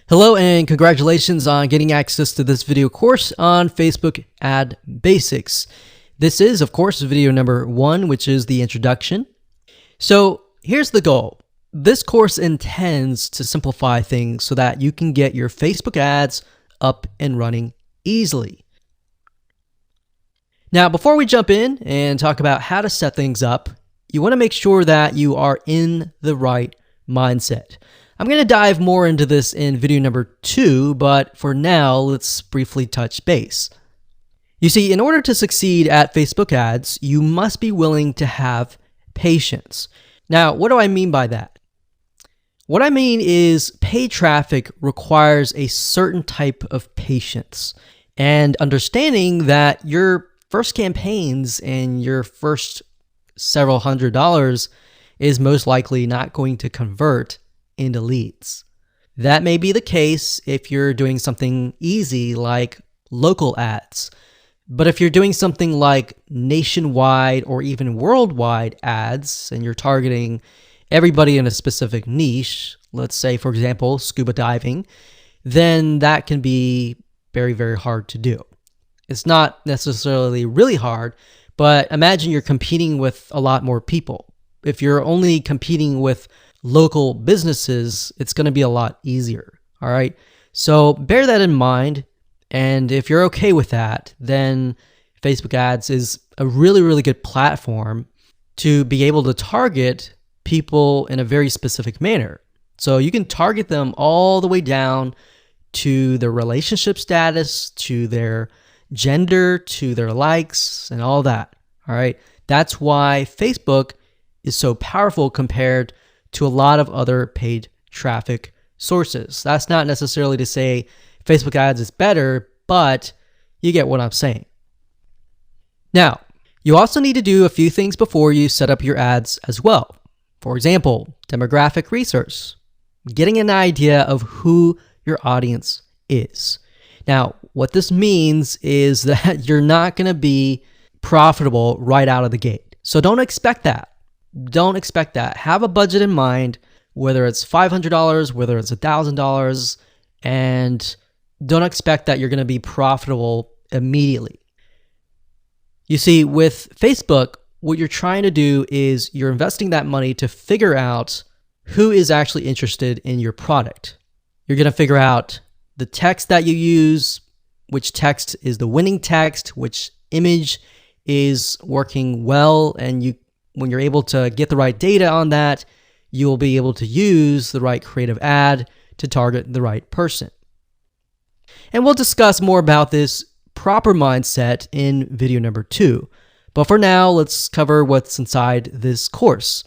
Hello and congratulations on getting access to this video course on Facebook Ad Basics. This is, of course, video number 1, which is the introduction. So here's the goal. This course intends to simplify things so that you can get your Facebook ads up and running easily. Now, before we jump in and talk about how to set things up, you want to make sure that you are in the right mindset. I'm going to dive more into this in video number 2, but for now, let's briefly touch base. You see, in order to succeed at Facebook ads, you must be willing to have patience. Now, what do I mean by that? What I mean is paid traffic requires a certain type of patience and understanding that your first campaigns and your first several $100s is most likely not going to convert into leads. That may be the case if you're doing something easy like local ads. But if you're doing something like nationwide or even worldwide ads and you're targeting everybody in a specific niche, let's say, for example, scuba diving, then that can be very, very hard to do. It's not necessarily really hard, but imagine you're competing with a lot more people. If you're only competing with local businesses, it's going to be a lot easier. All right. So bear that in mind. And if you're okay with that, then Facebook ads is a really, really good platform to be able to target people in a very specific manner. So you can target them all the way down to their relationship status, to their gender, to their likes, and all that. All right. That's why Facebook is so powerful compared to a lot of other paid traffic sources. That's not necessarily to say Facebook ads is better, but you get what I'm saying. Now, you also need to do a few things before you set up your ads as well. For example, demographic research, getting an idea of who your audience is. Now, what this means is that you're not going to be profitable right out of the gate. So don't expect that. Don't expect that. Have a budget in mind, whether it's $500, whether it's $1,000, and don't expect that you're going to be profitable immediately. You see, with Facebook, what you're trying to do is you're investing that money to figure out who is actually interested in your product. You're going to figure out the text that you use, which text is the winning text, which image is working well, and when you're able to get the right data on that, you'll be able to use the right creative ad to target the right person. And we'll discuss more about this proper mindset in video number 2. But for now, let's cover what's inside this course.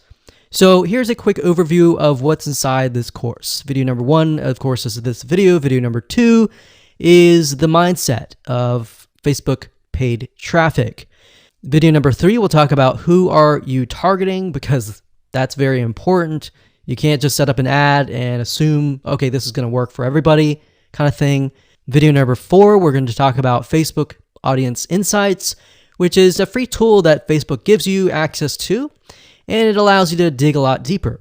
So here's a quick overview of what's inside this course. Video number 1, of course, is this video. Video number 2 is the mindset of Facebook paid traffic. Video number 3, we'll talk about who are you targeting, because that's very important. You can't just set up an ad and assume, okay, this is going to work for everybody kind of thing. Video number 4, we're going to talk about Facebook Audience Insights, which is a free tool that Facebook gives you access to, and it allows you to dig a lot deeper.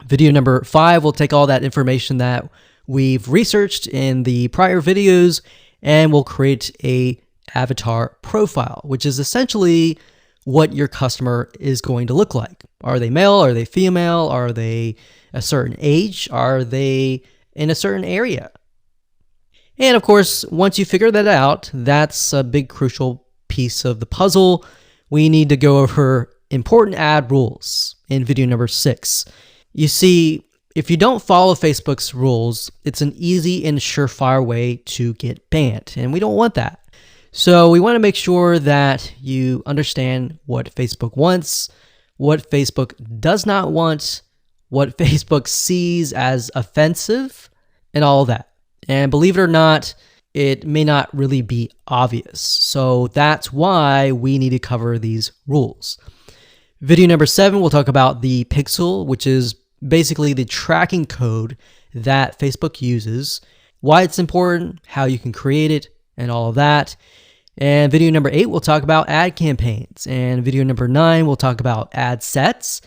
Video number 5, we'll take all that information that we've researched in the prior videos, and we'll create a avatar profile, which is essentially what your customer is going to look like. Are they male? Are they female? Are they a certain age? Are they in a certain area? And of course, once you figure that out, that's a big crucial piece of the puzzle. We need to go over important ad rules in video number 6. You see, if you don't follow Facebook's rules, it's an easy and surefire way to get banned, and we don't want that. So we want to make sure that you understand what Facebook wants, what Facebook does not want, what Facebook sees as offensive, and all that. And believe it or not, it may not really be obvious. So that's why we need to cover these rules. Video number 7, we'll talk about the pixel, which is basically the tracking code that Facebook uses, why it's important, how you can create it, and all of that. And video number 8, we'll talk about ad campaigns. And video number 9, we'll talk about ad sets.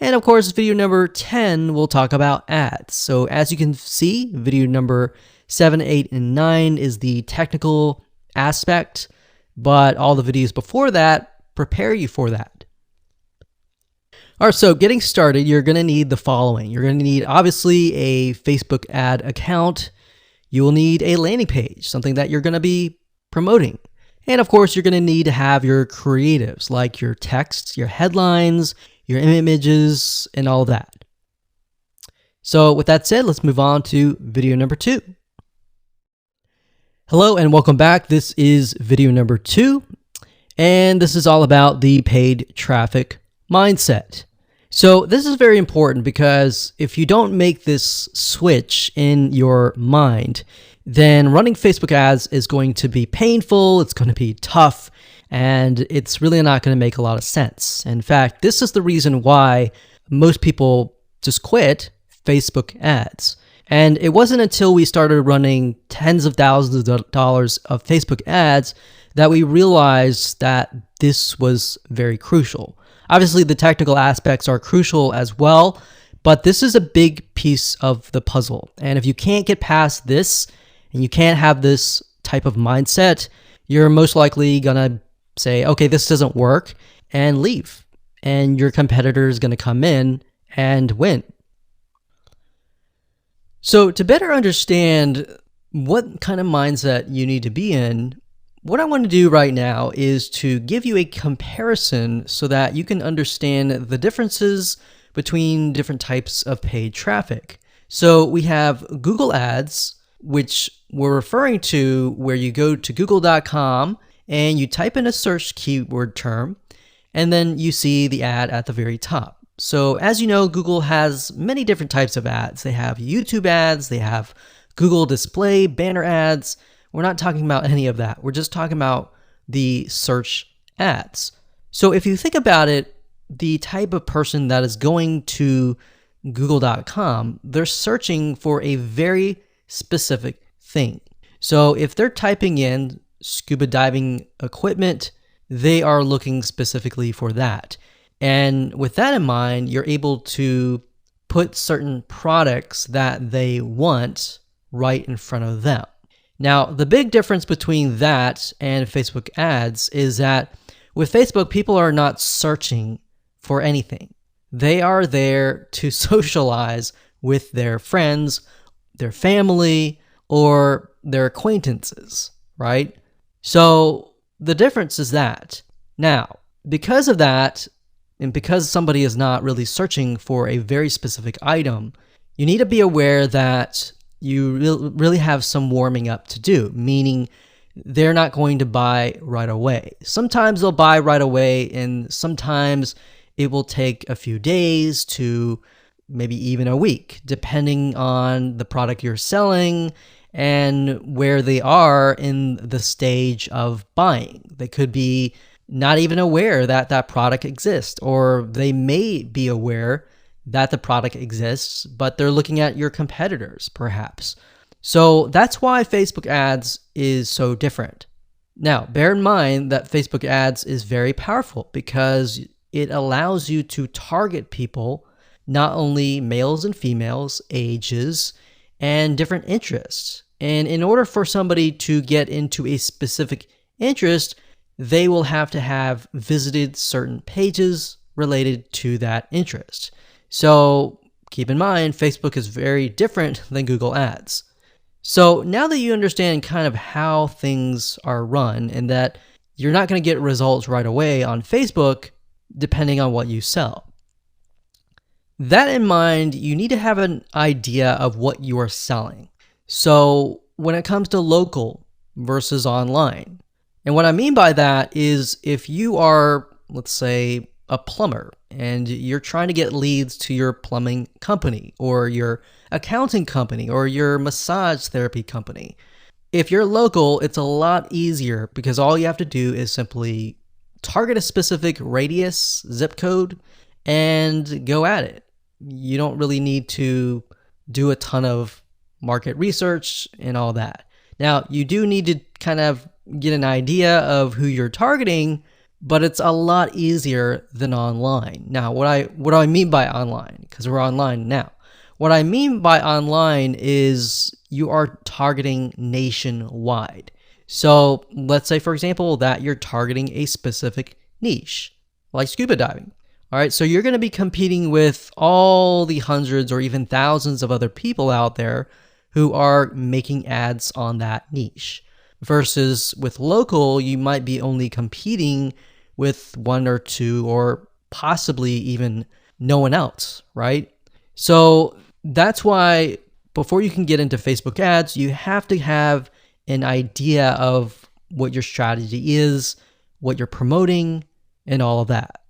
And of course, video number 10 will talk about ads. So as you can see, video number 7, 8, and 9 is the technical aspect, but all the videos before that prepare you for that. All right, so getting started, you're going to need the following. You're going to need, obviously, a Facebook ad account. You will need a landing page, something that you're going to be promoting. And of course, you're going to need to have your creatives, like your text, your headlines, your images, and all of that. So with that said, let's move on to video number 2. Hello and welcome back. This is video number 2, and this is all about the paid traffic mindset. So this is very important because if you don't make this switch in your mind, then running Facebook ads is going to be painful, it's going to be tough, and it's really not going to make a lot of sense. In fact, this is the reason why most people just quit Facebook ads. And it wasn't until we started running tens of thousands of dollars of Facebook ads that we realized that this was very crucial. Obviously, the technical aspects are crucial as well, but this is a big piece of the puzzle. And if you can't get past this and you can't have this type of mindset, you're most likely gonna say, okay, this doesn't work, and leave. And your competitor is gonna come in and win. So to better understand what kind of mindset you need to be in, what I want to do right now is to give you a comparison so that you can understand the differences between different types of paid traffic. So we have Google Ads, which we're referring to where you go to google.com and you type in a search keyword term, and then you see the ad at the very top. So as you know, Google has many different types of ads. They have YouTube ads, they have Google display banner ads. We're not talking about any of that. We're just talking about the search ads. So if you think about it, the type of person that is going to google.com, they're searching for a very specific thing. So if they're typing in scuba diving equipment, they are looking specifically for that. And with that in mind, you're able to put certain products that they want right in front of them. Now, the big difference between that and Facebook ads is that with Facebook, people are not searching for anything. They are there to socialize with their friends, their family, or their acquaintances, right? So the difference is that. Now, because of that, and because somebody is not really searching for a very specific item, you need to be aware that you really have some warming up to do, meaning they're not going to buy right away. Sometimes they'll buy right away, and sometimes it will take a few days to maybe even a week, depending on the product you're selling and where they are in the stage of buying. They could be not even aware that that product exists, or they may be aware that the product exists, but they're looking at your competitors, perhaps. So that's why Facebook ads is so different. Now, bear in mind that Facebook ads is very powerful because it allows you to target people, not only males and females, ages, and different interests. And in order for somebody to get into a specific interest, they will have to have visited certain pages related to that interest. So keep in mind, Facebook is very different than Google Ads. So now that you understand kind of how things are run and that you're not going to get results right away on Facebook, depending on what you sell. That in mind, you need to have an idea of what you are selling. So when it comes to local versus online, and what I mean by that is if you are, let's say, a plumber and you're trying to get leads to your plumbing company or your accounting company or your massage therapy company. If you're local, it's a lot easier because all you have to do is simply target a specific radius, zip code, and go at it. You don't really need to do a ton of market research and all that. Now, you do need to kind of get an idea of who you're targeting, but it's a lot easier than online. Now, what do I mean by online? Because we're online now. What I mean by online is you are targeting nationwide. So let's say, for example, that you're targeting a specific niche, like scuba diving. All right, so you're going to be competing with all the hundreds or even thousands of other people out there who are making ads on that niche. Versus with local, you might be only competing with one or two or possibly even no one else, right? So that's why before you can get into Facebook ads, you have to have an idea of what your strategy is, what you're promoting, and all of that.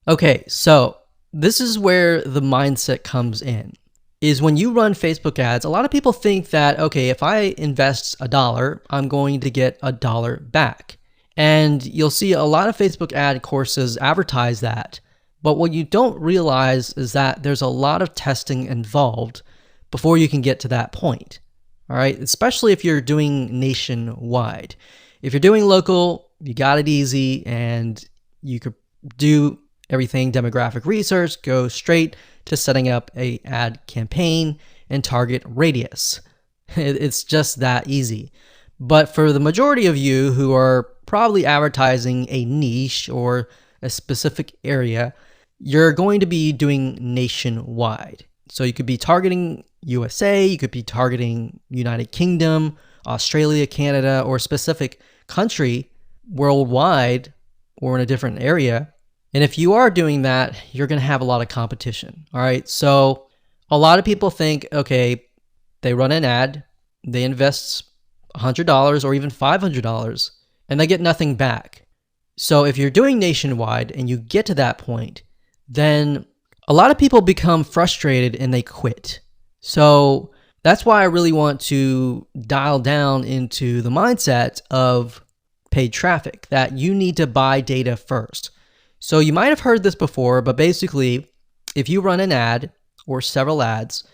Okay, so this is where the mindset comes in. Is when you run Facebook ads, a lot of people think that, okay, if I invest $1, I'm going to get $1 back. And you'll see a lot of Facebook ad courses advertise that. But what you don't realize is that there's a lot of testing involved before you can get to that point. All right, especially if you're doing nationwide. If you're doing local, you got it easy and you could do everything demographic research, go straight to setting up a ad campaign and target radius. It's just that easy. But for the majority of you who are probably advertising a niche or a specific area, you're going to be doing nationwide. So you could be targeting USA, you could be targeting United Kingdom, Australia, Canada, or a specific country worldwide or in a different area. And if you are doing that, you're going to have a lot of competition. All right. So a lot of people think, okay, they run an ad, they invest $100 or even $500 and they get nothing back. So if you're doing nationwide and you get to that point, then a lot of people become frustrated and they quit. So that's why I really want to dial down into the mindset of paid traffic, that you need to buy data first. So you might have heard this before, but basically, if you run an ad or several ads,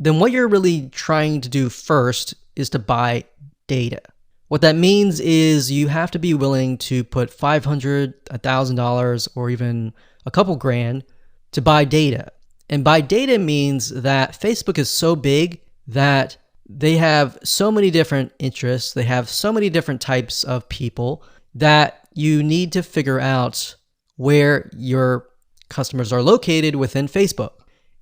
then what you're really trying to do first is to buy data. What that means is you have to be willing to put $500, $1,000, or even a couple grand to buy data. And buy data means that Facebook is so big that they have so many different interests, they have so many different types of people that you need to figure out where your customers are located within Facebook.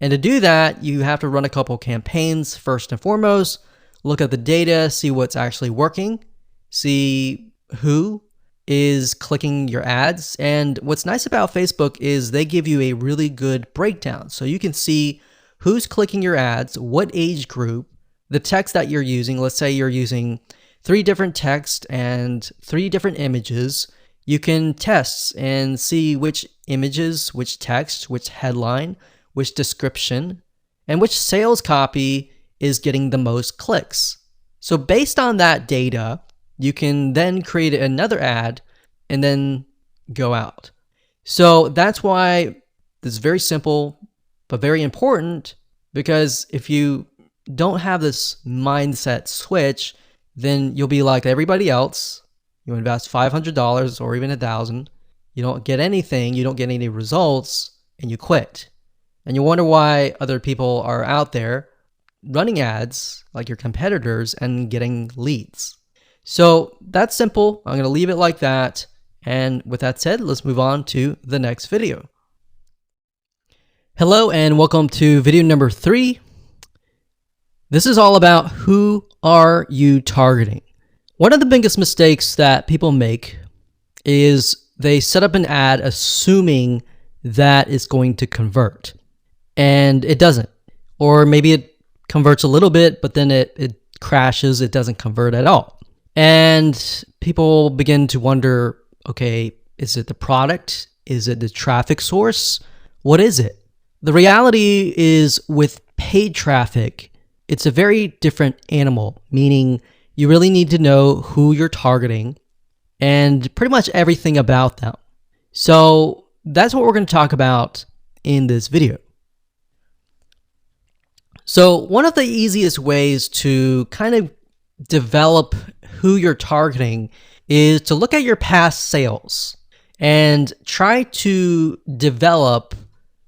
And to do that, you have to run a couple campaigns first and foremost, look at the data, see what's actually working, see who is clicking your ads. And what's nice about Facebook is they give you a really good breakdown. So you can see who's clicking your ads, what age group, the text that you're using. Let's say you're using 3 different texts and 3 different images. You can test and see which images, which text, which headline, which description, and which sales copy is getting the most clicks. So based on that data, you can then create another ad and then go out. So that's why this is very simple, but very important, because if you don't have this mindset switch, then you'll be like everybody else. You invest $500 or even $1,000. You don't get anything. You don't get any results and you quit. And you wonder why other people are out there running ads like your competitors and getting leads. So that's simple. I'm going to leave it like that. And with that said, let's move on to the next video. Hello and welcome to video number 3. This is all about who are you targeting. One of the biggest mistakes that people make is they set up an ad assuming that it's going to convert, and it doesn't. Or maybe it converts a little bit, but then it crashes, it doesn't convert at all. And people begin to wonder, okay, is it the product? Is it the traffic source? What is it? The reality is with paid traffic, it's a very different animal, meaning you really need to know who you're targeting and pretty much everything about them. So that's what we're going to talk about in this video. So one of the easiest ways to kind of develop who you're targeting is to look at your past sales and try to develop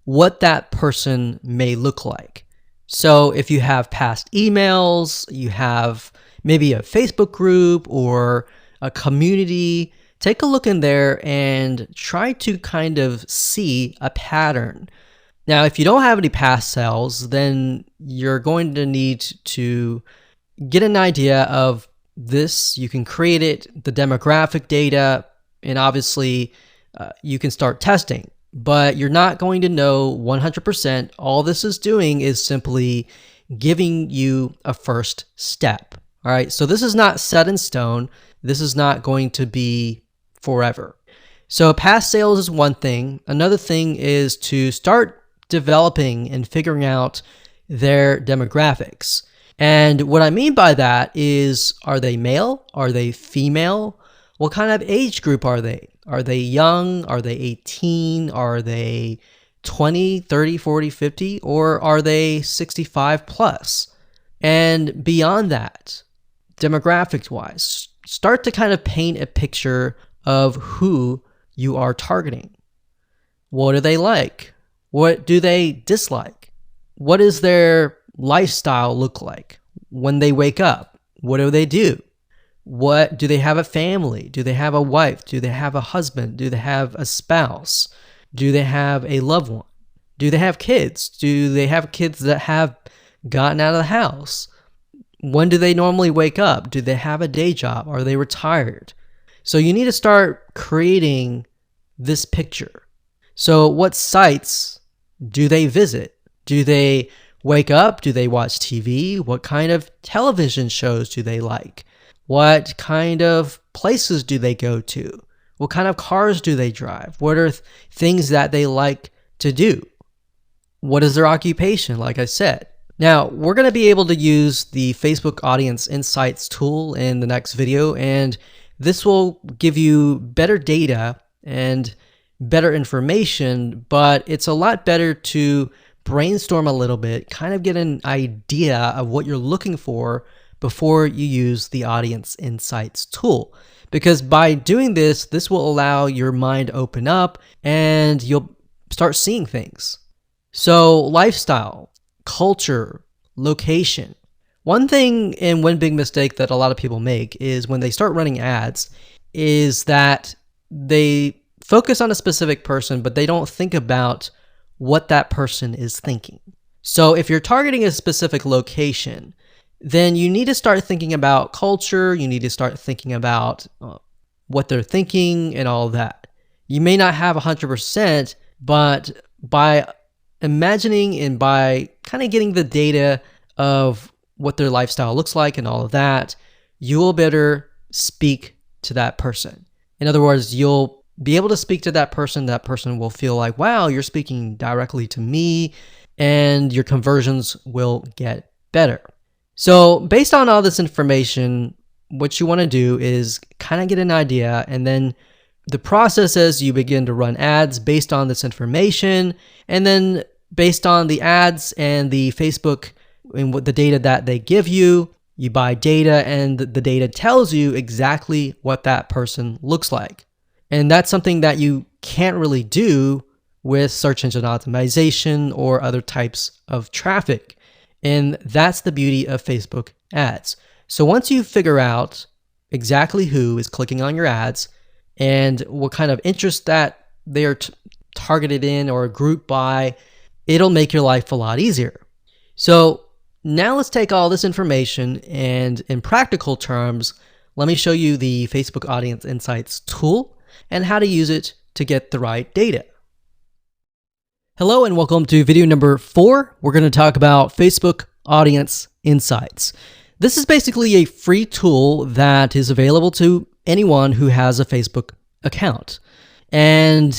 what that person may look like. So if you have past emails, you have maybe a Facebook group or a community, take a look in there and try to kind of see a pattern. Now, if you don't have any past sales, then you're going to need to get an idea of this. You can create it, the demographic data, and obviously you can start testing. But you're not going to know 100%. All this is doing is simply giving you a first step. All right, so this is not set in stone. This is not going to be forever. So past sales is one thing. Another thing is to start developing and figuring out their demographics. And what I mean by that is, are they male? Are they female? What kind of age group are they? Are they young? Are they 18? Are they 20, 30, 40, 50? Or are they 65 plus? And beyond that, demographics wise, start to kind of paint a picture of who you are targeting. What do they like? What do they dislike? What does their lifestyle look like? When they wake up, what do they do? What do they have a family? Do they have a wife? Do they have a husband? Do they have a spouse? Do they have a loved one? Do they have kids? Do they have kids that have gotten out of the house? When do they normally wake up? Do they have a day job? Are they retired? So you need to start creating this picture. So what sites do they visit? Do they wake up? Do they watch TV? What kind of television shows do they like? What kind of places do they go to? What kind of cars do they drive? What are things that they like to do? What is their occupation, like I said? Now, we're going to be able to use the Facebook Audience Insights tool in the next video, and this will give you better data and better information, but it's a lot better to brainstorm a little bit, kind of get an idea of what you're looking for before you use the Audience Insights tool. Because by doing this, this will allow your mind to open up and you'll start seeing things. So lifestyle, culture, location. One thing and one big mistake that a lot of people make is when they start running ads is that they focus on a specific person, but they don't think about what that person is thinking. So if you're targeting a specific location, then you need to start thinking about culture. You need to start thinking about what they're thinking and all that. You may not have 100%, but by imagining and by kind of getting the data of what their lifestyle looks like and all of that, you will better speak to that person. In other words, you'll be able to speak to that person. That person will feel like, wow, you're speaking directly to me, and your conversions will get better. So based on all this information, what you want to do is kind of get an idea, and then the process is you begin to run ads based on this information, and then based on the ads and the Facebook and what the data that they give you, you buy data, and the data tells you exactly what that person looks like. And that's something that you can't really do with search engine optimization or other types of traffic. And that's the beauty of Facebook ads. So once you figure out exactly who is clicking on your ads and what kind of interest that they're targeted in or grouped by, it'll make your life a lot easier. So now let's take all this information and in practical terms, let me show you the Facebook Audience Insights tool and how to use it to get the right data. Hello and welcome to video number 4. We're going to talk about Facebook Audience Insights. This is basically a free tool that is available to anyone who has a Facebook account. And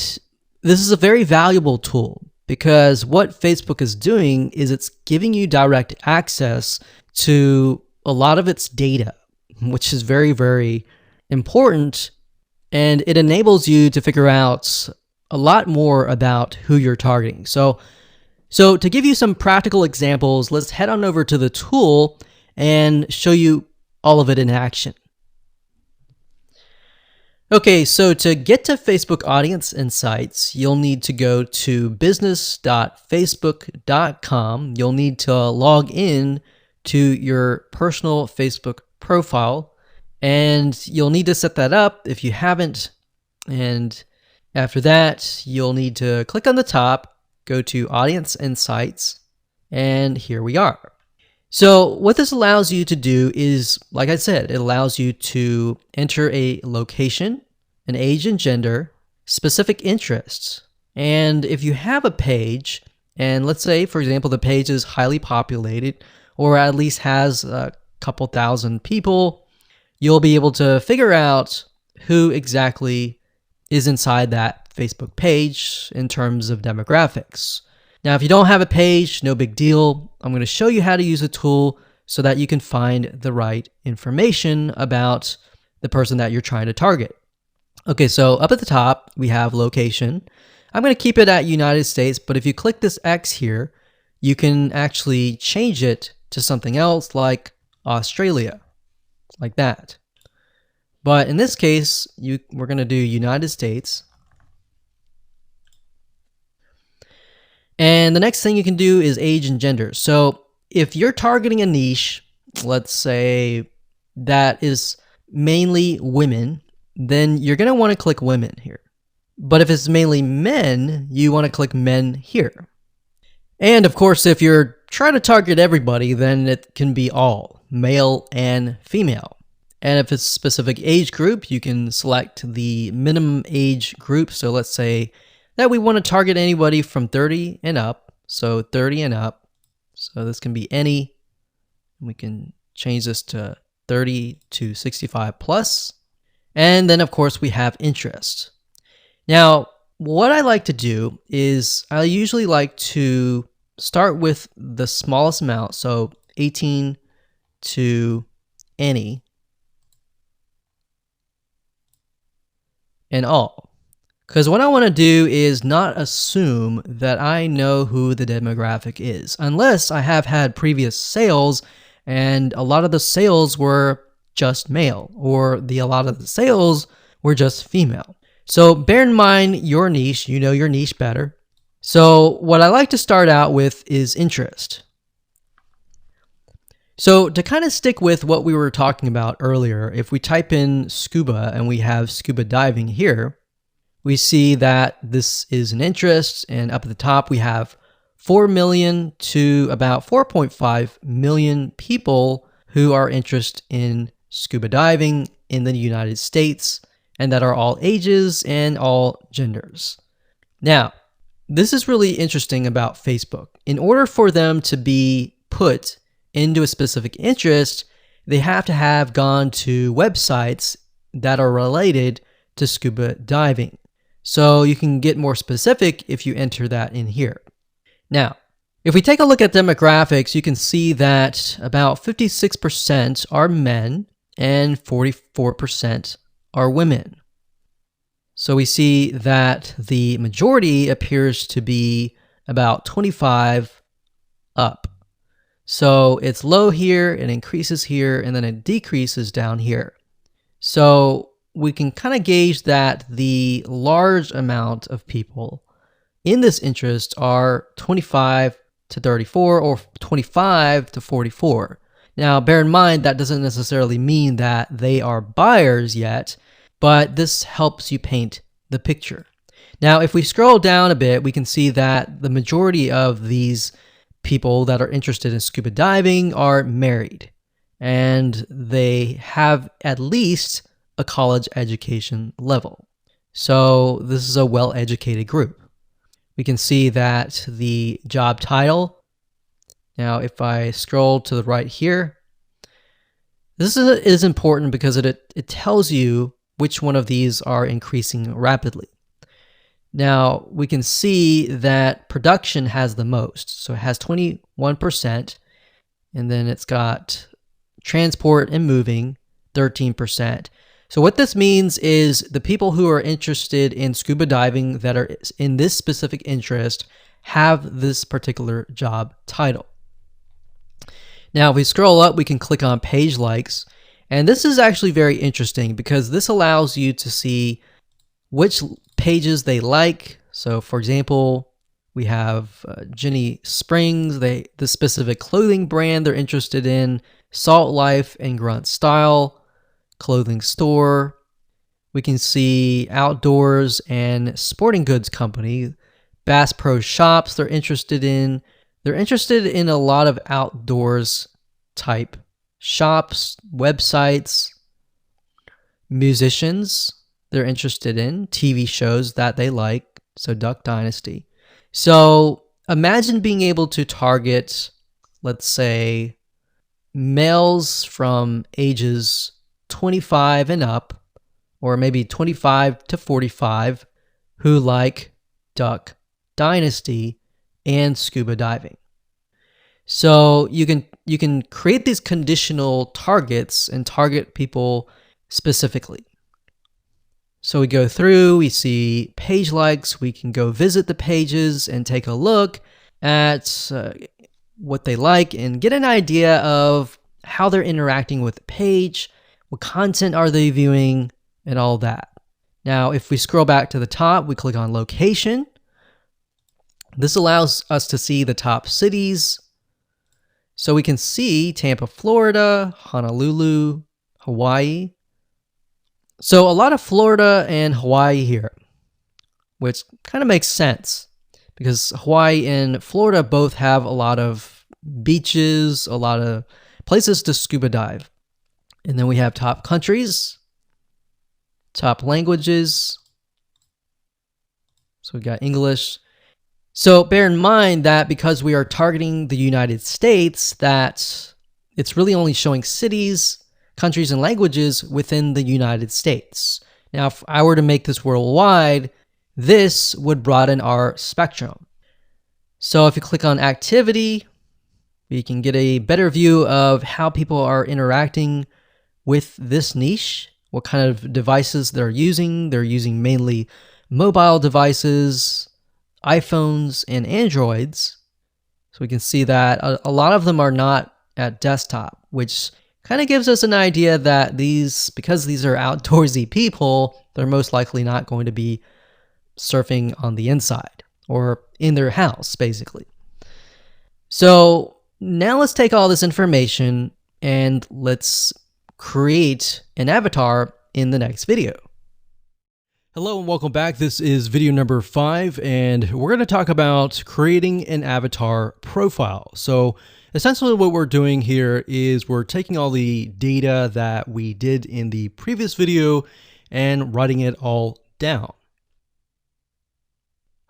this is a very valuable tool because what Facebook is doing is it's giving you direct access to a lot of its data, which is very, very important. And it enables you to figure out a lot more about who you're targeting. So to give you some practical examples, let's head on over to the tool and show you all of it in action. Okay, so to get to Facebook Audience Insights, you'll need to go to business.facebook.com. You'll need to log in to your personal Facebook profile, and you'll need to set that up if you haven't. And after that, you'll need to click on the top, go to Audience Insights, and here we are. So what this allows you to do is, like I said, it allows you to enter a location, an age and gender, specific interests. And if you have a page, and let's say, for example, the page is highly populated or at least has a couple thousand people, you'll be able to figure out who exactly is inside that Facebook page in terms of demographics. Now, if you don't have a page, no big deal. I'm going to show you how to use a tool so that you can find the right information about the person that you're trying to target. Okay, so up at the top, we have location. I'm going to keep it at United States, but if you click this X here, you can actually change it to something else like Australia, like that. But in this case, we're going to do United States. And the next thing you can do is age and gender. So if you're targeting a niche, let's say that is mainly women, then you're going to want to click women here. But if it's mainly men, you want to click men here. And of course, if you're trying to target everybody, then it can be all, male and female. And if it's a specific age group, you can select the minimum age group. So let's say that we want to target anybody from 30 and up. So 30 and up. So this can be any. We can change this to 30 to 65 plus. And then of course we have interest. Now, what I like to do is I usually like to start with the smallest amount. So 18 to any and all. Because what I want to do is not assume that I know who the demographic is, unless I have had previous sales and a lot of the sales were just male, or a lot of the sales were just female. So bear in mind your niche, you know your niche better. So what I like to start out with is interest. So to kind of stick with what we were talking about earlier, if we type in scuba and we have scuba diving here, we see that this is an interest, and up at the top we have 4 million to about 4.5 million people who are interested in scuba diving in the United States, and that are all ages and all genders. Now, this is really interesting about Facebook. In order for them to be put into a specific interest, they have to have gone to websites that are related to scuba diving. So you can get more specific if you enter that in here. Now, if we take a look at demographics, you can see that about 56% are men and 44% are women. So we see that the majority appears to be about 25 up. So it's low here, it increases here, and then it decreases down here. So we can kind of gauge that the large amount of people in this interest are 25 to 34 or 25 to 44. Now, bear in mind that doesn't necessarily mean that they are buyers yet, but this helps you paint the picture. Now, if we scroll down a bit, we can see that the majority of these people that are interested in scuba diving are married, and they have at least a college education level. So this is a well-educated group. We can see that the job title, now if I scroll to the right here, this is important because it tells you which one of these are increasing rapidly. Now we can see that production has the most. So it has 21%, and then it's got transport and moving, 13%. So what this means is the people who are interested in scuba diving that are in this specific interest have this particular job title. Now, if we scroll up, we can click on page likes, And this is actually very interesting because this allows you to see which pages they like. So for example, we have Jenny Springs, the specific clothing brand they're interested in, Salt Life and Grunt Style, clothing store. We can see Outdoors and Sporting Goods Company, Bass Pro Shops they're interested in. They're interested in a lot of outdoors type shops, websites, musicians they're interested in, TV shows that they like, so Duck Dynasty. So imagine being able to target, let's say, males from ages 25 and up, or maybe 25 to 45, who like Duck Dynasty and scuba diving. So you can create these conditional targets and target people specifically. So we go through, we see page likes, we can go visit the pages and take a look at what they like and get an idea of how they're interacting with the page, what content are they viewing, and all that. Now, if we scroll back to the top, we click on location. This allows us to see the top cities. So we can see Tampa, Florida, Honolulu, Hawaii. So a lot of Florida and Hawaii here, which kind of makes sense because Hawaii and Florida both have a lot of beaches, a lot of places to scuba dive. And then we have top countries, top languages. So we got English. So bear in mind that because we are targeting the United States, that it's really only showing cities, countries, and languages within the United States. Now, if I were to make this worldwide, this would broaden our spectrum. So if you click on activity, we can get a better view of how people are interacting with this niche, what kind of devices they're using. They're using mainly mobile devices, iPhones, and Androids. So we can see that a lot of them are not at desktop, which kind of gives us an idea that because these are outdoorsy people, they're most likely not going to be surfing on the inside or in their house, basically. So now let's take all this information and let's create an avatar in the next video. Hello and welcome back. This is video number 5, and we're going to talk about creating an avatar profile. So essentially what we're doing here is we're taking all the data that we did in the previous video and writing it all down.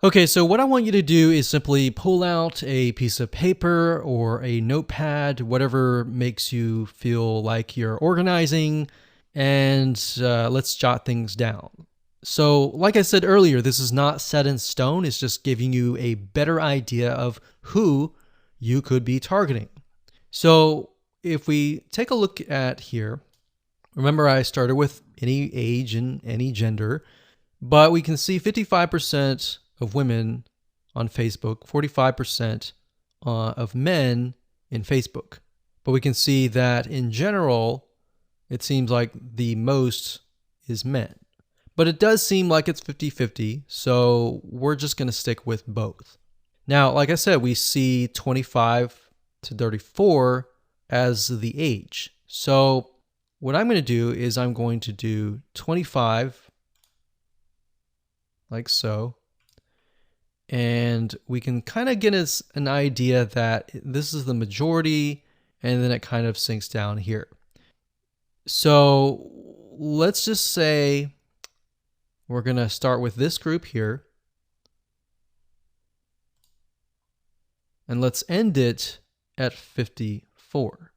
Okay, so what I want you to do is simply pull out a piece of paper or a notepad, whatever makes you feel like you're organizing, and let's jot things down. So like I said earlier, this is not set in stone. It's just giving you a better idea of who you could be targeting. So if we take a look at here, remember I started with any age and any gender, but we can see 55% of women on Facebook, 45% of men in Facebook. But we can see that in general, it seems like the most is men. But it does seem like it's 50-50, so we're just going to stick with both. Now, like I said, we see 25 to 34 as the age. So what I'm going to do is I'm going to do 25, like so. And we can kind of get us an idea that this is the majority, and then it kind of sinks down here. So let's just say we're going to start with this group here. And let's end it at 54.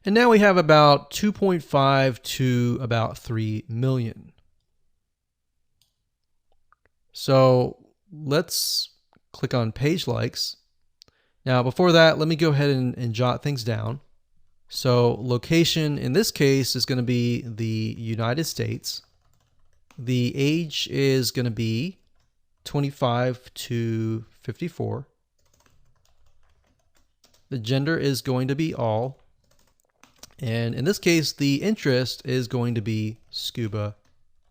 And now we have about 2.5 to about 3 million. So let's click on page likes. Now before that, let me go ahead and jot things down. So location in this case is going to be the United States. The age is going to be 25 to 54. The gender is going to be all. And in this case, the interest is going to be scuba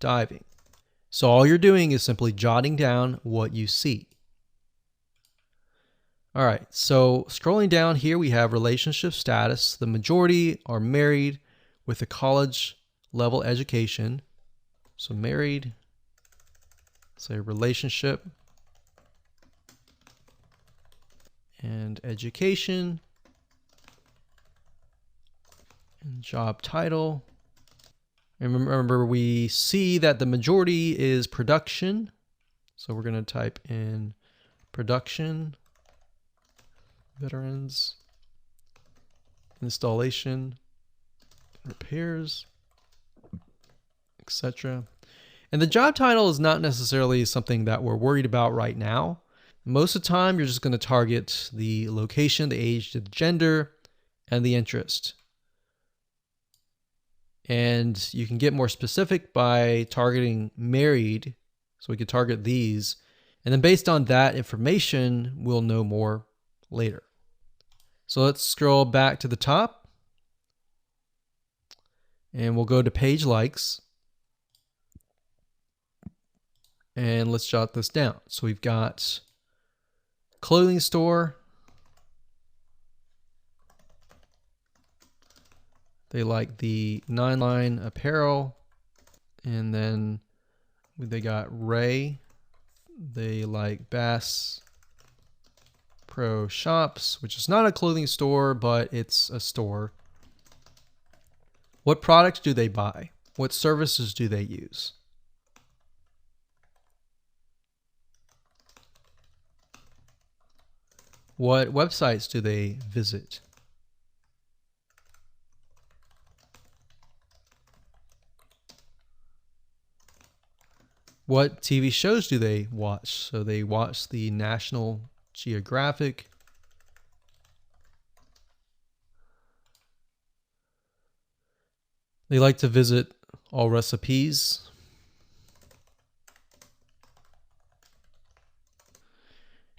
diving. So all you're doing is simply jotting down what you see. All right, so scrolling down here, we have relationship status. The majority are married with a college level education. So married, say relationship, and education, and job title. And remember, we see that the majority is production. So we're going to type in production, veterans, installation, repairs, etc. And the job title is not necessarily something that we're worried about right now. Most of the time, you're just going to target the location, the age, the gender, and the interest. And you can get more specific by targeting married. So we could target these. And then based on that information, we'll know more later. So let's scroll back to the top. And we'll go to page likes. And let's jot this down. So we've got clothing store. They like the 9-line apparel. And then they got Ray. They like Bass Pro Shops, which is not a clothing store, but it's a store. What products do they buy? What services do they use? What websites do they visit? What TV shows do they watch? So they watch the National Geographic. They like to visit All Recipes.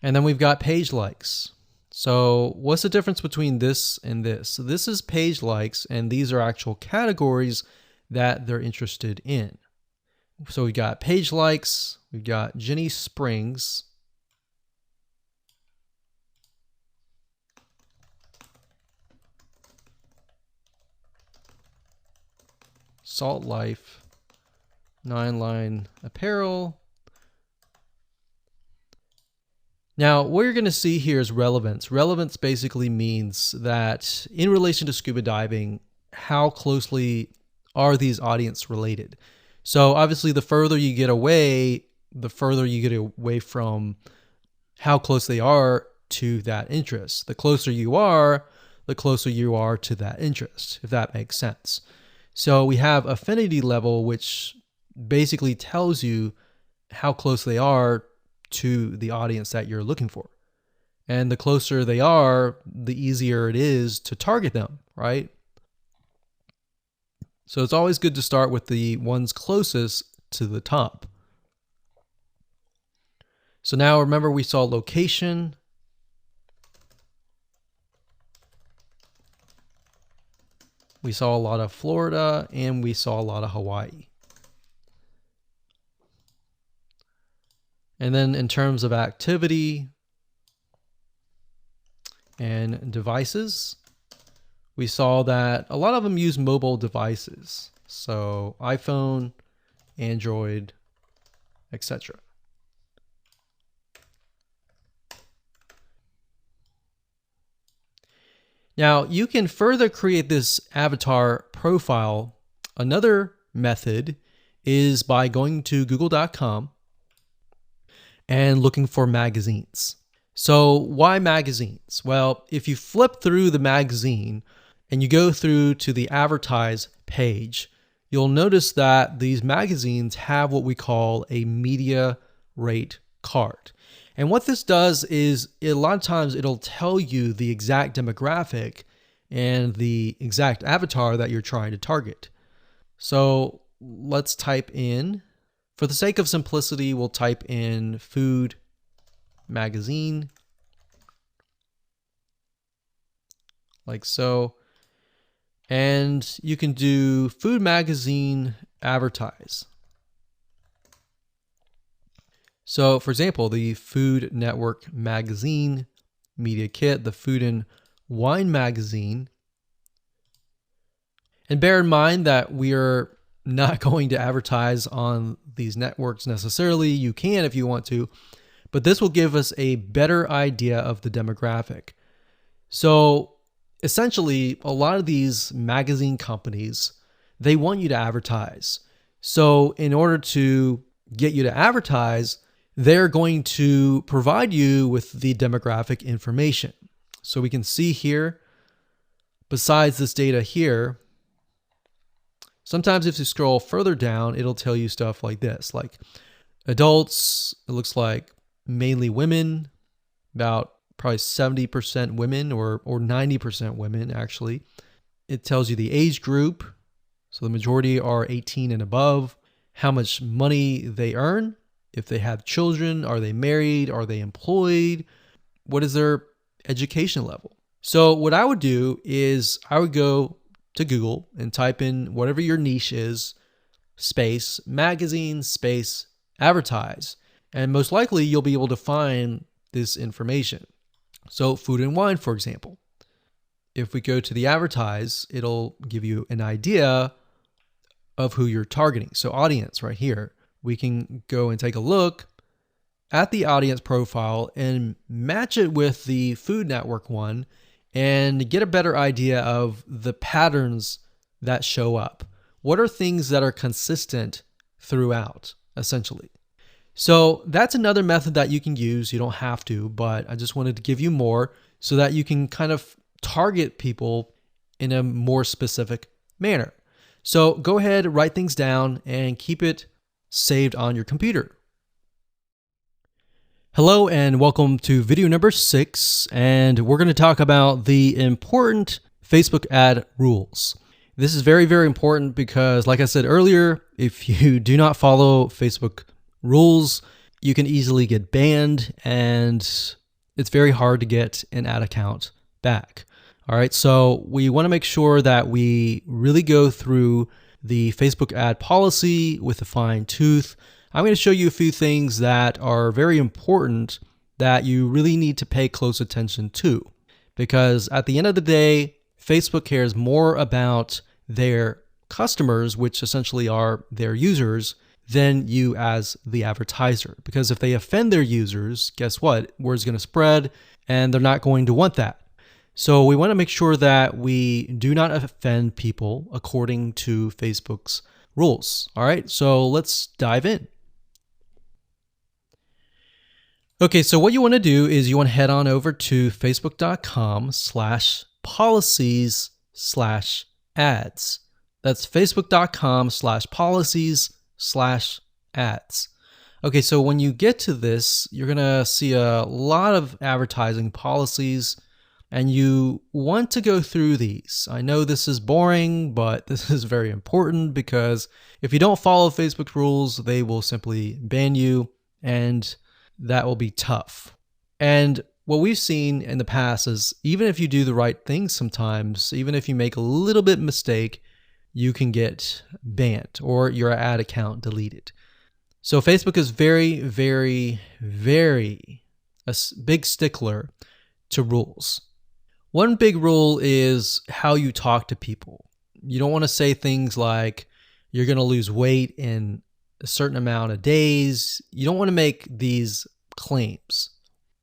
And then we've got page likes. So what's the difference between this and this? So this is page likes, and these are actual categories that they're interested in. So we got page likes, we've got Jenny Springs, Salt Life, 9-line apparel. Now, what you're going to see here is relevance. Relevance basically means that in relation to scuba diving, how closely are these audience related? So obviously, the further you get away, from how close they are to that interest. The closer you are to that interest, if that makes sense. So we have affinity level, which basically tells you how close they are to the audience that you're looking for. And the closer they are, the easier it is to target them, right? So it's always good to start with the ones closest to the top. So now remember, we saw location. We saw a lot of Florida, and we saw a lot of Hawaii. And then in terms of activity and devices, we saw that a lot of them use mobile devices. So iPhone, Android, etc. Now, you can further create this avatar profile. Another method is by going to google.com and looking for magazines. So why magazines? Well, if you flip through the magazine and you go through to the advertise page, you'll notice that these magazines have what we call a media rate card. And what this does is a lot of times it'll tell you the exact demographic and the exact avatar that you're trying to target. So let's type in For the sake of simplicity, we'll type in food magazine, like so. And you can do food magazine advertise. So for example, the Food Network magazine media kit, the Food and Wine magazine. And bear in mind that we are not going to advertise on these networks necessarily. You can if you want to, but this will give us a better idea of the demographic. So essentially, a lot of these magazine companies, they want you to advertise. So in order to get you to advertise, they're going to provide you with the demographic information. So we can see here, besides this data here, sometimes if you scroll further down, it'll tell you stuff like this, like adults, it looks like mainly women, about probably 70% women or 90% women actually. It tells you the age group. So the majority are 18 and above, how much money they earn, if they have children, are they married, are they employed, what is their education level. So what I would do is I would go to Google and type in whatever your niche is, space, magazine, space, advertise. And most likely you'll be able to find this information. So food and wine, for example. If we go to the advertise, it'll give you an idea of who you're targeting. So audience right here, we can go and take a look at the audience profile and match it with the Food Network one and get a better idea of the patterns that show up. What are things that are consistent throughout, essentially? So that's another method that you can use. You don't have to, but I just wanted to give you more so that you can kind of target people in a more specific manner. So go ahead, write things down and keep it saved on your computer. Hello and welcome to video number 6, and we're going to talk about the important Facebook ad rules. This is very, very important because, like I said earlier, if you do not follow Facebook rules, you can easily get banned and it's very hard to get an ad account back. All right, so we want to make sure that we really go through the Facebook ad policy with a fine tooth. I'm going to show you a few things that are very important that you really need to pay close attention to, because at the end of the day, Facebook cares more about their customers, which essentially are their users, than you as the advertiser. Because if they offend their users, guess what? Word's going to spread and they're not going to want that. So we want to make sure that we do not offend people according to Facebook's rules. All right, so let's dive in. Okay, so what you want to do is you want to head on over to facebook.com/policies/ads. That's facebook.com/policies/ads. Okay, so when you get to this, you're going to see a lot of advertising policies, and you want to go through these. I know this is boring, but this is very important because if you don't follow Facebook rules, they will simply ban you, and that will be tough. And what we've seen in the past is even if you do the right thing sometimes, even if you make a little bit mistake, you can get banned or your ad account deleted. So Facebook is very, very, very a big stickler to rules. One big rule is how you talk to people. You don't want to say things like you're going to lose weight in a certain amount of days. You don't want to make these claims.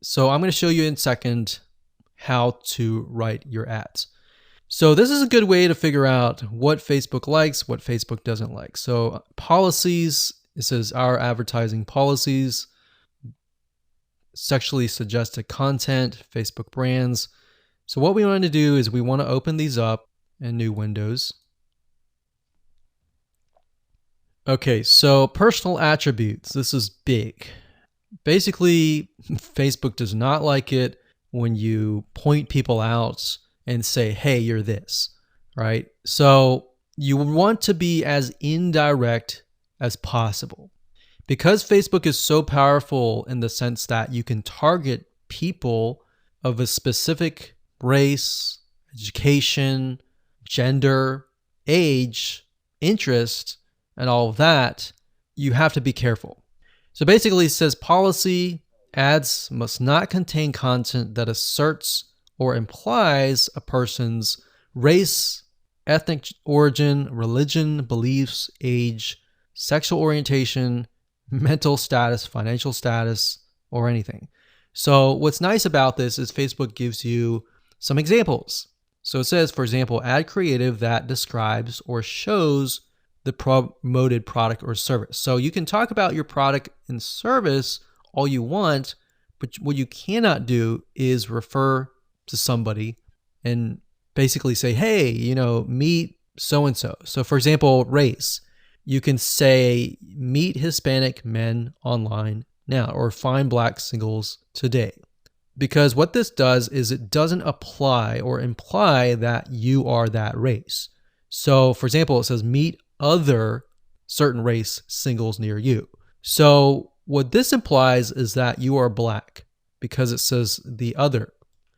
So I'm going to show you in a second how to write your ads. So this is a good way to figure out what Facebook likes, what Facebook doesn't like. So policies, it says our advertising policies, sexually suggested content, Facebook brands. So what we want to do is we want to open these up in new windows. Okay, so personal attributes. This is big. Basically, Facebook does not like it when you point people out and say, hey, you're this, right? So you want to be as indirect as possible. Because Facebook is so powerful in the sense that you can target people of a specific race, education, gender, age, interest, and all of that, you have to be careful. So basically it says policy, ads must not contain content that asserts or implies a person's race, ethnic origin, religion, beliefs, age, sexual orientation, mental status, financial status, or anything. So what's nice about this is Facebook gives you some examples. So it says, for example, ad creative that describes or shows the promoted product or service. So you can talk about your product and service all you want, but what you cannot do is refer to somebody and basically say, hey, meet so-and-so. So for example, race, you can say, meet Hispanic men online now, or find black singles today. Because what this does is it doesn't apply or imply that you are that race. So for example, it says, meet other certain race singles near you. So what this implies is that you are black because it says the other.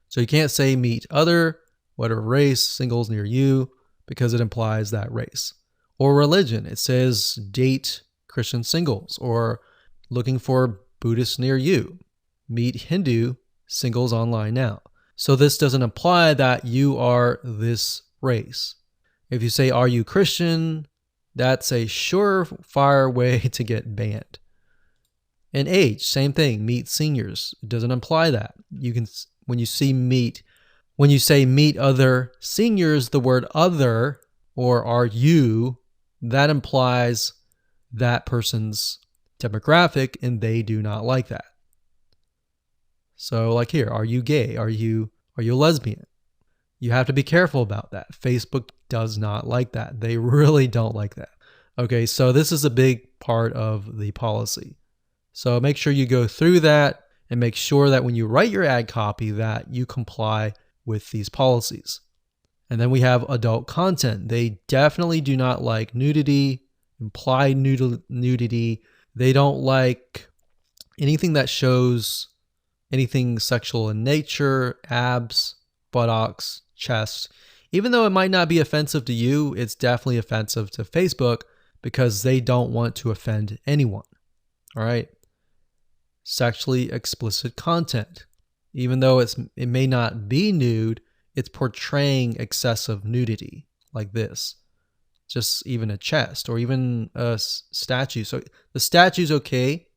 So you can't say meet other, whatever race, singles near you, because it implies that race. Or religion, it says date Christian singles, or looking for Buddhists near you, meet Hindu singles online now. So this doesn't imply that you are this race. If you say, are you Christian? That's a surefire way to get banned. And age, same thing, meet seniors. It doesn't imply that. You can, when you say meet other seniors, the word other or are you, that implies that person's demographic and they do not like that. So like here, are you gay? Are you a lesbian? You have to be careful about that. Facebook does not like that. They really don't like that. Okay, so this is a big part of the policy. So make sure you go through that and make sure that when you write your ad copy that you comply with these policies. And then we have adult content. They definitely do not like nudity, implied nudity. They don't like anything that shows anything sexual in nature, abs, buttocks, chest. Even though it might not be offensive to you, it's definitely offensive to Facebook because they don't want to offend anyone. All right. Sexually explicit content. Even though it may not be nude, it's portraying excessive nudity like this. Just even a chest or even a statue. So the statue's okay.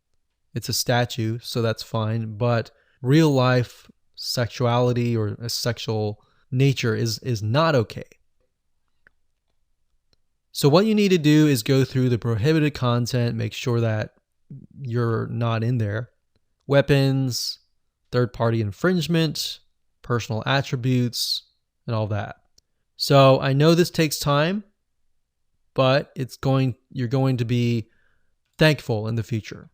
It's a statue, so that's fine. But real life sexuality or a sexual nature is not okay. So what you need to do is go through the prohibited content, make sure that you're not in there. Weapons, third-party infringement, personal attributes, and all that. So I know this takes time, but you're going to be thankful in the future.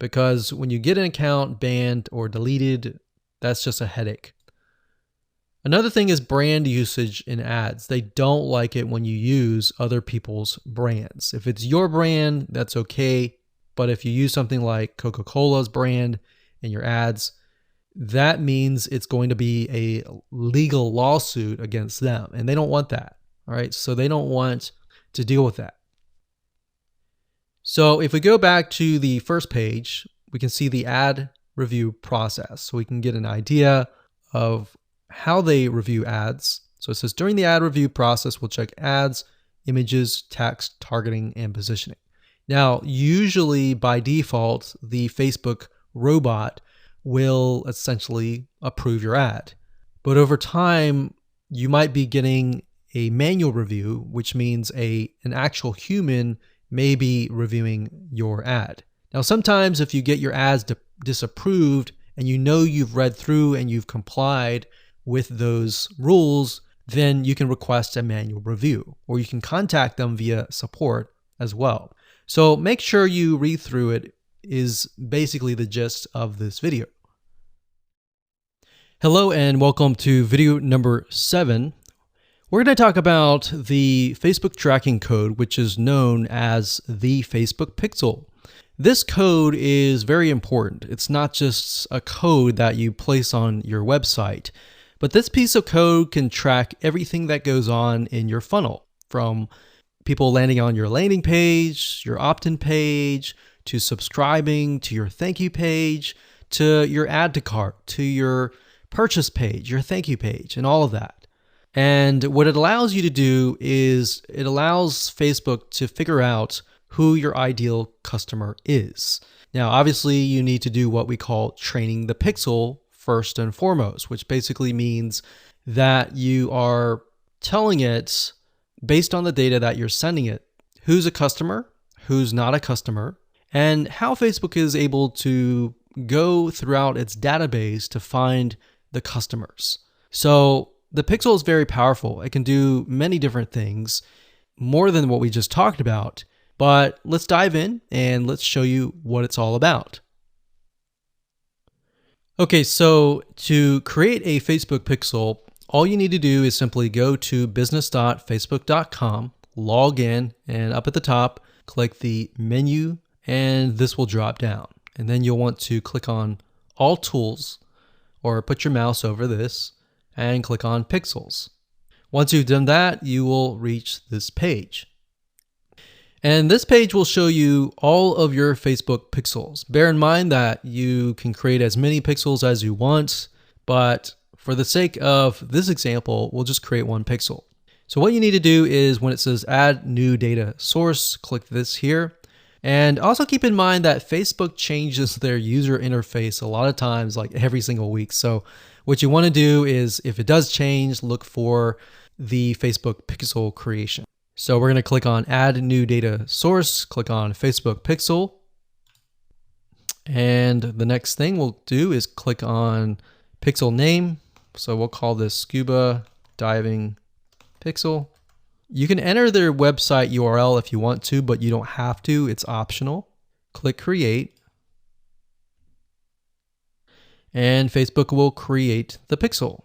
Because when you get an account banned or deleted, that's just a headache. Another thing is brand usage in ads. They don't like it when you use other people's brands. If it's your brand, that's okay. But if you use something like Coca-Cola's brand in your ads, that means it's going to be a legal lawsuit against them. And they don't want that. All right. So they don't want to deal with that. So if we go back to the first page, we can see the ad review process. So we can get an idea of how they review ads. So it says during the ad review process, we'll check ads, images, text, targeting, and positioning. Now, usually by default, the Facebook robot will essentially approve your ad. But over time, you might be getting a manual review, which means an actual human may be reviewing your ad. Now, sometimes if you get your ads disapproved and you know you've read through and you've complied with those rules, then you can request a manual review, or you can contact them via support as well. So make sure you read through it is basically the gist of this video. Hello and welcome to video number 7. We're going to talk about the Facebook tracking code, which is known as the Facebook pixel. This code is very important. It's not just a code that you place on your website, but this piece of code can track everything that goes on in your funnel, from people landing on your landing page, your opt-in page, to subscribing, to your thank you page, to your add to cart, to your purchase page, your thank you page, and all of that. And what it allows you to do is it allows Facebook to figure out who your ideal customer is. Now, obviously, you need to do what we call training the pixel first and foremost, which basically means that you are telling it, based on the data that you're sending it, who's a customer, who's not a customer, and how Facebook is able to go throughout its database to find the customers. So the pixel is very powerful. It can do many different things, more than what we just talked about. But let's dive in and let's show you what it's all about. Okay, so to create a Facebook pixel, all you need to do is simply go to business.facebook.com, log in, and up at the top, click the menu, and this will drop down. And then you'll want to click on All Tools, or put your mouse over this, and click on Pixels. Once you've done that, you will reach this page. And this page will show you all of your Facebook pixels. Bear in mind that you can create as many pixels as you want, but for the sake of this example, we'll just create one pixel. So what you need to do is when it says add new data source, click this here. And also keep in mind that Facebook changes their user interface a lot of times, like every single week. So what you want to do is if it does change, look for the Facebook pixel creation. So we're going to click on add new data source, click on Facebook pixel. And the next thing we'll do is click on pixel name. So we'll call this scuba diving pixel. You can enter their website URL if you want to, but you don't have to. It's optional. Click create. And Facebook will create the pixel.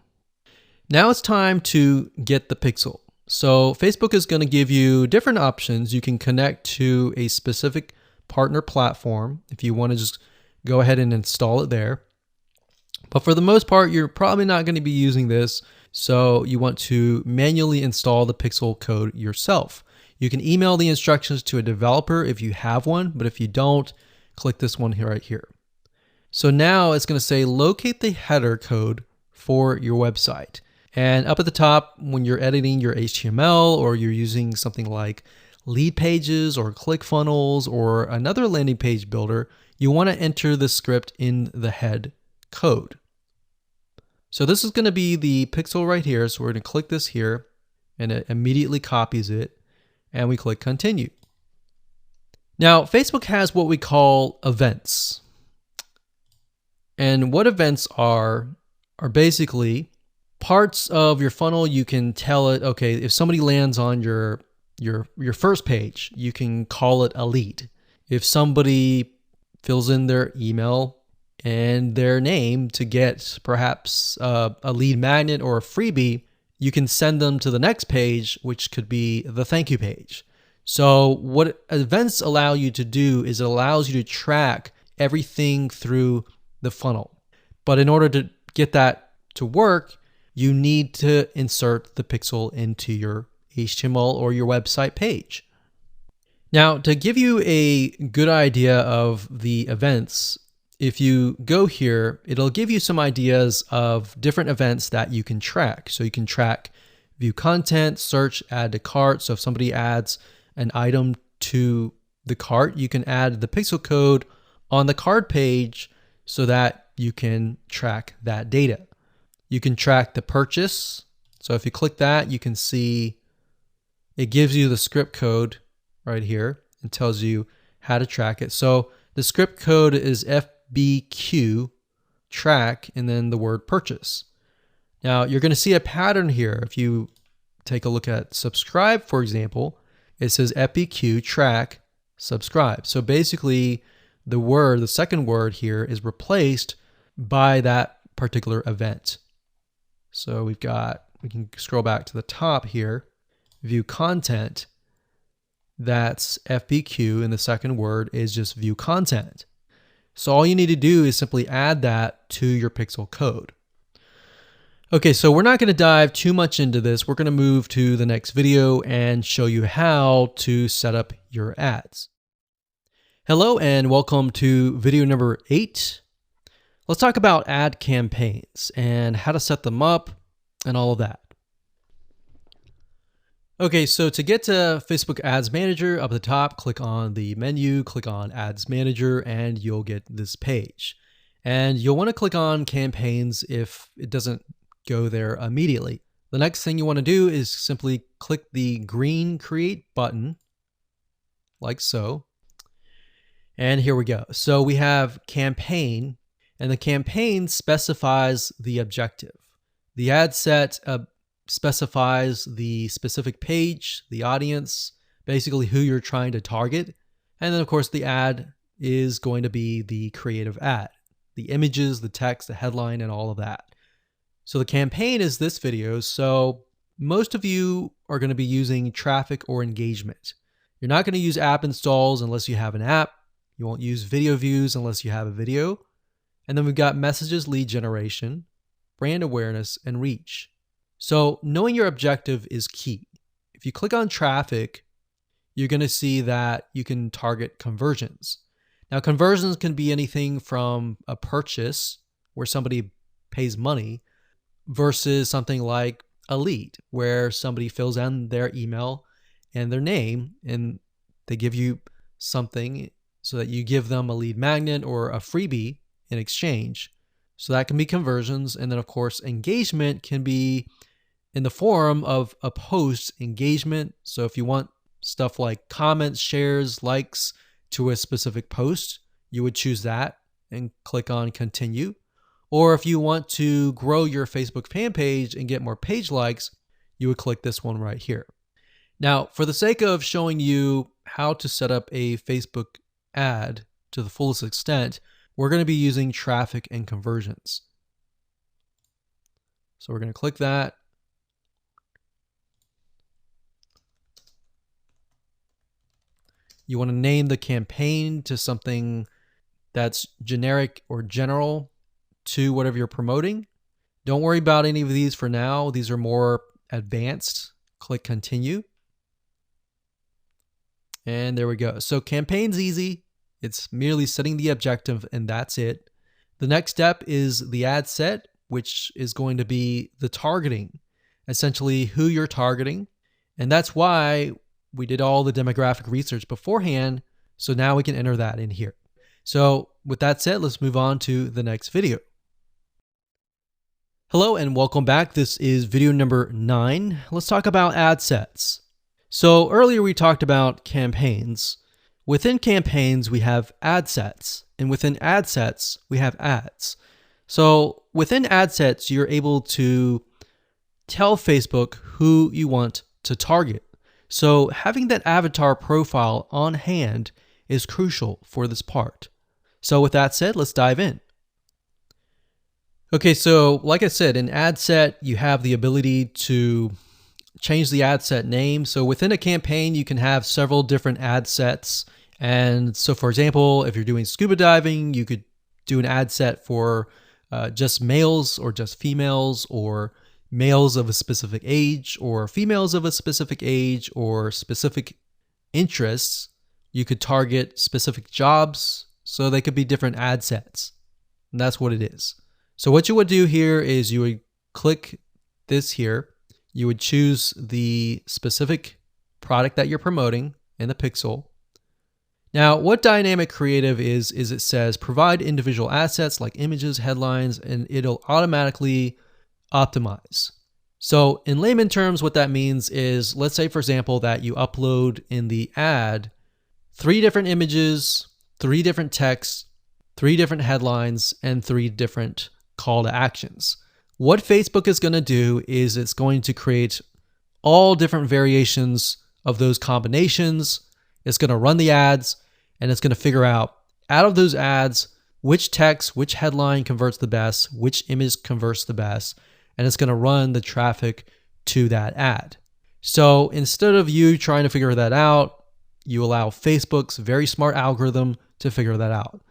Now it's time to get the pixel. So Facebook is going to give you different options. You can connect to a specific partner platform if you want to just go ahead and install it there. But for the most part, you're probably not going to be using this. So you want to manually install the pixel code yourself. You can email the instructions to a developer if you have one, but if you don't, click this one here right here. So now it's going to say locate the header code for your website. And up at the top, when you're editing your HTML or you're using something like lead pages or ClickFunnels or another landing page builder, you want to enter the script in the head code. So this is going to be the pixel right here. So we're going to click this here and it immediately copies it and we click continue. Now, Facebook has what we call events. And what events are basically parts of your funnel. You can tell it, okay, if somebody lands on your first page, you can call it a lead. If somebody fills in their email and their name to get perhaps a lead magnet or a freebie, you can send them to the next page, which could be the thank you page. So what events allow you to do is it allows you to track everything through the funnel. But in order to get that to work, you need to insert the pixel into your HTML or your website page. Now, to give you a good idea of the events, if you go here, it'll give you some ideas of different events that you can track. So you can track view content, search, add to cart. So if somebody adds an item to the cart, you can add the pixel code on the cart page so that you can track that data. You can track the purchase. So if you click that, you can see it gives you the script code right here and tells you how to track it. So the script code is FBQ track and then the word purchase. Now you're going to see a pattern here. If you take a look at subscribe, for example, it says FBQ track subscribe. So basically the second word here is replaced by that particular event. So we can scroll back to the top here, view content, that's FBQ, and the second word is just view content. So all you need to do is simply add that to your pixel code. Okay, so we're not going to dive too much into this. We're going to move to the next video and show you how to set up your ads. Hello and welcome to video number 8. Let's talk about ad campaigns and how to set them up and all of that. Okay, so to get to Facebook Ads Manager, up at the top, click on the menu, click on Ads Manager, and you'll get this page. And you'll want to click on campaigns if it doesn't go there immediately. The next thing you want to do is simply click the green Create button, like so. And here we go. So we have campaign, and the campaign specifies the objective. The ad set specifies the specific page, the audience, basically who you're trying to target. And then of course the ad is going to be the creative ad, the images, the text, the headline, and all of that. So the campaign is this video. So most of you are going to be using traffic or engagement. You're not going to use app installs unless you have an app. You won't use video views unless you have a video. And then we've got messages, lead generation, brand awareness, and reach. So knowing your objective is key. If you click on traffic, you're going to see that you can target conversions. Now, conversions can be anything from a purchase where somebody pays money versus something like a lead where somebody fills in their email and their name and they give you something so that you give them a lead magnet or a freebie in exchange. So that can be conversions. And then of course, engagement can be in the form of a post engagement. So if you want stuff like comments, shares, likes to a specific post, you would choose that and click on continue. Or if you want to grow your Facebook fan page and get more page likes, you would click this one right here. Now, for the sake of showing you how to set up a Facebook ad to the fullest extent, we're going to be using traffic and conversions. So we're going to click that. You want to name the campaign to something that's generic or general to whatever you're promoting. Don't worry about any of these for now. These are more advanced. Click continue. And there we go. So campaign's easy. It's merely setting the objective and that's it. The next step is the ad set, which is going to be the targeting, essentially who you're targeting. And that's why we did all the demographic research beforehand. So now we can enter that in here. So with that said, let's move on to the next video. Hello and welcome back. This is video number 9. Let's talk about ad sets. So earlier we talked about campaigns. Within campaigns, we have ad sets, and within ad sets, we have ads. So within ad sets, you're able to tell Facebook who you want to target. So having that avatar profile on hand is crucial for this part. So with that said, let's dive in. Okay, so like I said, in ad set, you have the ability to change the ad set name. So within a campaign, you can have several different ad sets. And so for example, if you're doing scuba diving, you could do an ad set for just males or just females, or males of a specific age or females of a specific age or specific interests. You could target specific jobs. So they could be different ad sets. And that's what it is. So what you would do here is you would click this here. You would choose the specific product that you're promoting in the pixel. Now, what dynamic creative is it says provide individual assets like images, headlines, and it'll automatically optimize. So in layman terms, what that means is, let's say, for example, that you upload in the ad 3 different images, 3 different texts, 3 different headlines, and 3 different call to actions. What Facebook is going to do is it's going to create all different variations of those combinations. It's going to run the ads, and it's going to figure out of those ads, which text, which headline converts the best, which image converts the best, and it's going to run the traffic to that ad. So instead of you trying to figure that out, you allow Facebook's very smart algorithm to figure that out.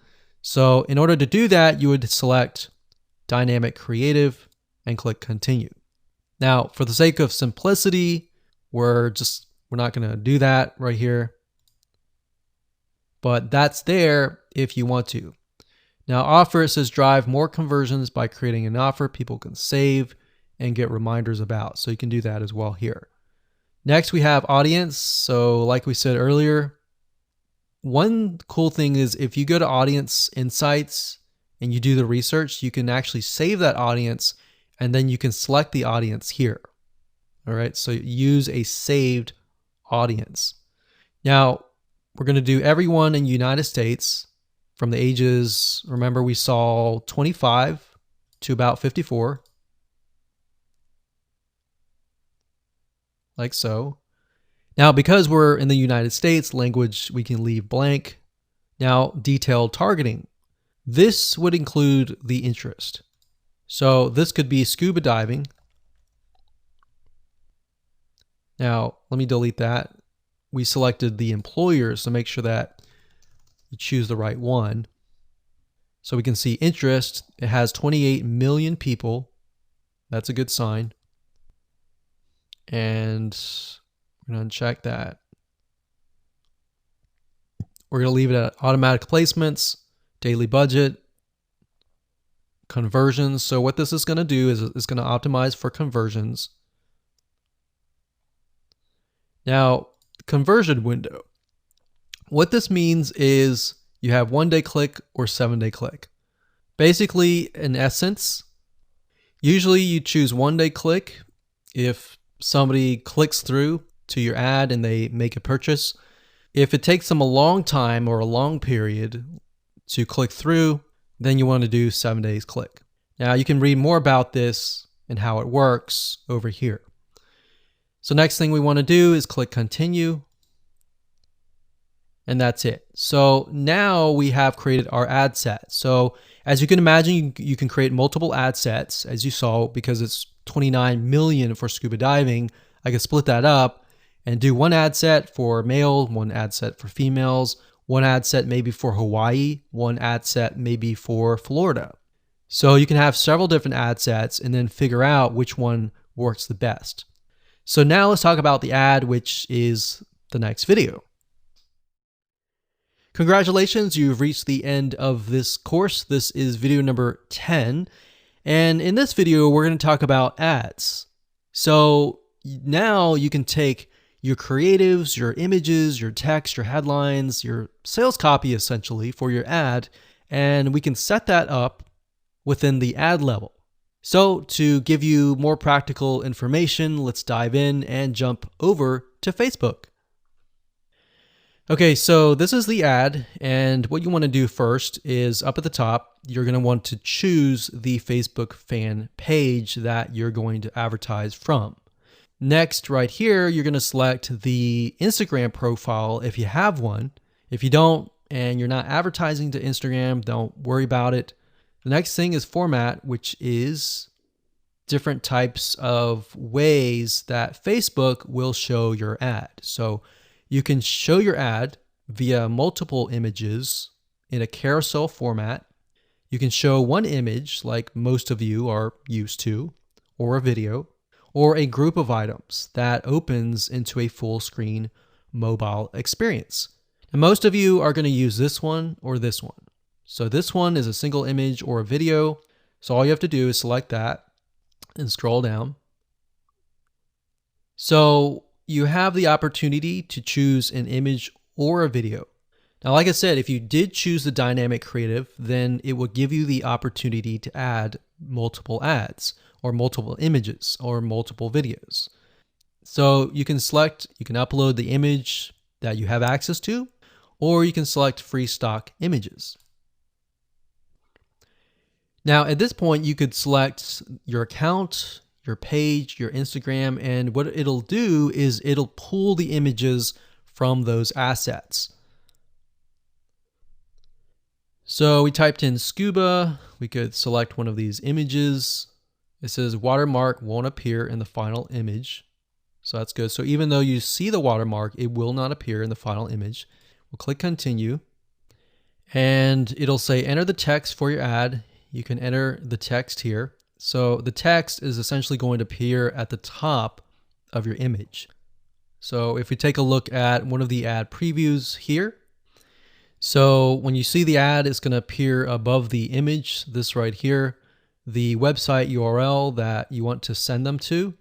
So in order to do that, you would select Dynamic Creative and click Continue. Now, for the sake of simplicity, we're not going to do that right here, but that's there if you want to. Now, offer, it says drive more conversions by creating an offer people can save and get reminders about. So you can do that as well here. Next, we have audience. So like we said earlier, one cool thing is if you go to Audience Insights and you do the research, you can actually save that audience and then you can select the audience here. All right, so use a saved audience. Now, we're going to do everyone in the United States from the ages, remember we saw 25 to about 54, like so. Now, because we're in the United States, language we can leave blank. Now, detailed targeting. This would include the interest. So this could be scuba diving. Now, let me delete that. We selected the employers, so make sure that you choose the right one. So we can see interest. It has 28 million people. That's a good sign. And we're going to uncheck that. We're going to leave it at automatic placements, daily budget, conversions. So what this is going to do is it's going to optimize for conversions. Now, conversion window. What this means is you have 1-day click or 7-day click. Basically, in essence, usually you choose 1-day click if somebody clicks through to your ad and they make a purchase. If it takes them a long time or a long period to click through, then you want to do 7 days click. Now you can read more about this and how it works over here. So next thing we want to do is click continue. And that's it. So now we have created our ad set. So as you can imagine, you can create multiple ad sets, as you saw, because it's 29 million for scuba diving. I can split that up and do one ad set for male, one ad set for females, one ad set maybe for Hawaii, one ad set maybe for Florida. So you can have several different ad sets and then figure out which one works the best. So now let's talk about the ad, which is the next video. Congratulations, you've reached the end of this course. This is video number 10. And in this video, we're going to talk about ads. So now you can take your creatives, your images, your text, your headlines, your sales copy essentially for your ad, and we can set that up within the ad level. So to give you more practical information, let's dive in and jump over to Facebook. Okay, so this is the ad, and what you want to do first is up at the top, you're going to want to choose the Facebook fan page that you're going to advertise from. Next, right here, you're going to select the Instagram profile if you have one. If you don't, and you're not advertising to Instagram, don't worry about it. The next thing is format, which is different types of ways that Facebook will show your ad. So you can show your ad via multiple images in a carousel format. You can show one image like most of you are used to, or a video, or a group of items that opens into a full screen mobile experience. And most of you are going to use this one or this one. So this one is a single image or a video. So all you have to do is select that and scroll down. So you have the opportunity to choose an image or a video. Now, like I said, if you did choose the dynamic creative, then it will give you the opportunity to add multiple ads or multiple images or multiple videos. So you can select, you can upload the image that you have access to, or you can select free stock images. Now, at this point, you could select your account, your page, your Instagram, and what it'll do is it'll pull the images from those assets. So we typed in scuba, we could select one of these images. It says watermark won't appear in the final image. So So that's good. So even though you see the watermark, it will not appear in the final image. We'll click continue and it'll say enter the text for your ad. You can enter the text here. So the text is essentially going to appear at the top of your image. So if we take a look at one of the ad previews here, so when you see the ad, it's going to appear above the image, this right here. The website URL that you want to send them to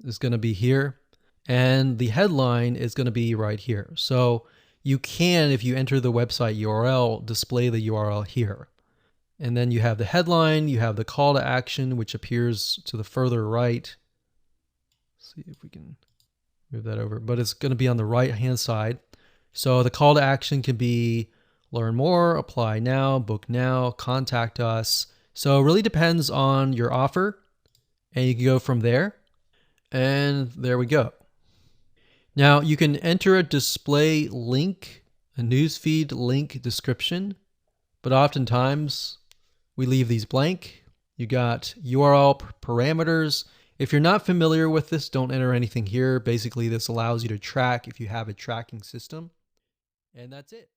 is going to be here. And the headline is going to be right here. So you can, if you enter the website URL, display the URL here. And then you have the headline, you have the call to action, which appears to the further right. Let's see if we can move that over, but it's going to be on the right-hand side. So the call to action can be learn more, apply now, book now, contact us. So it really depends on your offer, and you can go from there. And there we go. Now you can enter a display link, a newsfeed link description, but oftentimes we leave these blank. You got URL parameters. If you're not familiar with this, don't enter anything here. Basically, this allows you to track if you have a tracking system. And that's it.